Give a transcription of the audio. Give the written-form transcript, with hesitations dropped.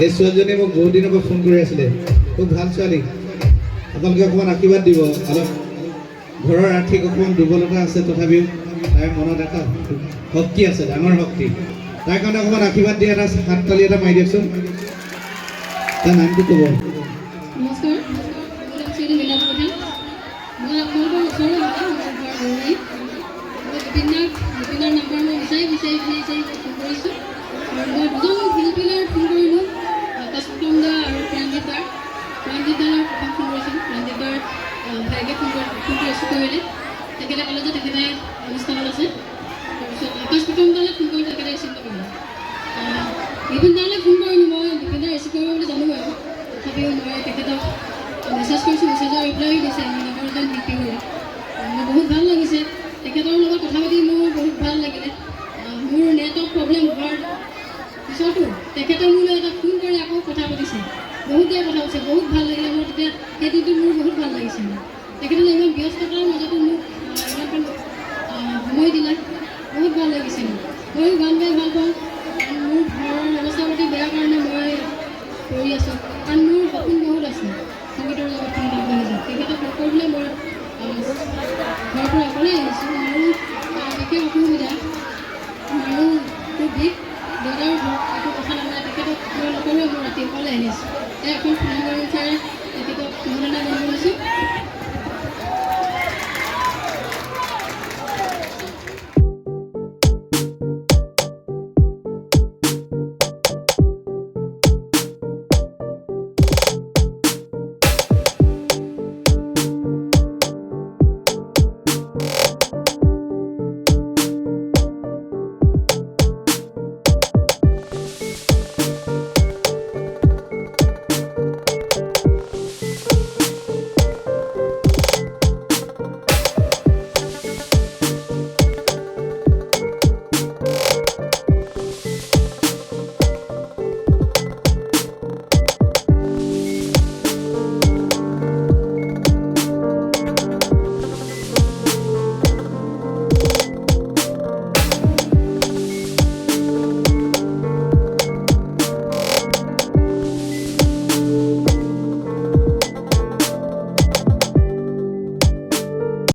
এই ছোৱালীজনীয়ে মোক বহুত দিনৰ পৰা ফোন কৰি আছিলে, খুব ভাল ছোৱালী, আপোনালোকে অকণমান আশীৰ্বাদ দিব। অলপ ঘৰৰ আৰ্থিক অকণমান দুৰ্বলতা আছে, তথাপিও তাইৰ মনত এটা শক্তি আছে, ডাঙৰ শক্তি। তাৰ কাৰণে অকণমান আশীৰ্বাদ দি এটা হাত তালি এটা মাৰি দিয়কচোন। তাৰ নামটো ক'ব। নমস্কাৰ, মোৰ নাম শ্ৰী মীনা প্ৰধান। মই আপোনালোকৰ ওচৰৰে হয়, মোৰ ঘৰ গৌৰী। মই জুবিনাৰ নাম্বাৰ মই বিচাৰি ফোন কৰিছোঁ। আৰু মই দুজন শিল্পীলৈ ফোন কৰিলোঁ, আকাশপ্ৰতম দা আৰু প্ৰাণজিৎ দাৰ প্ৰথম ফোন কৰিছিলোঁ। প্ৰাণজিৎ দাৰ ভাইকে ফোনটো ৰিচিভ কৰিলে, তেখেতে ক'লে যে তেখেতে অনুষ্ঠানত আছে। তাৰপিছত আকাশপ্ৰতম দালৈ ফোন কৰিলোঁ, তেখেতে ৰিচিভ নকৰিলে। বিপিন দালৈ ফোন কৰিলোঁ, মই বিপিন দা ৰিচিভ কৰিব বুলি জানো বাৰু, তথাপিও মই তেখেতক মেছেজ কৰিছোঁ, মেছেজৰ ৰিপ্লাইও দিছে মোৰ লগৰ এজন শিল্পী বুলি। মোৰ বহুত ভাল লাগিছে, তেখেতৰ লগত কথা পাতি মোৰ বহুত ভাল লাগিলে। মোৰ নেটৱৰ্ক প্ৰব্লেম হোৱাৰ পিছতো তেখেতে মোলৈ এটা ফোন কৰি আকৌ কথা পাতিছে, বহুত দেৰি কথা পাতিছে, বহুত ভাল লাগিলে মোৰ। তেতিয়া সেই দিনটো মোৰ বহুত ভাল লাগিছে। তেখেতে ইমান ব্যস্ততাৰ মাজতো মোক ইমান সময় দিলে, বহুত ভাল লাগিছে। ময়ো গান গাই ভাল পাওঁ, মোৰ ঘৰৰ অৱস্থা পাতি বেয়া কাৰণে মই কৰি আছোঁ, কাৰণ মোৰ সপোন বহুত আছে সংগীতৰ জগতখনত আগবাঢ়ি যায়। তেখেতক নকৰিলে মই ঘৰৰ পৰা অকলে আহিছোঁ, আৰু বিশেষ অসুবিধা, আৰু খুব বিষ, দেউতাৰো ঘৰত একো কথা নাপায়, তেখেতক মই নকৰোঁ, মই ৰাতি অকলে আহিছোঁ। এখন ফিল্ম চাই তেখেতক অনুদান দিব লৈছোঁ।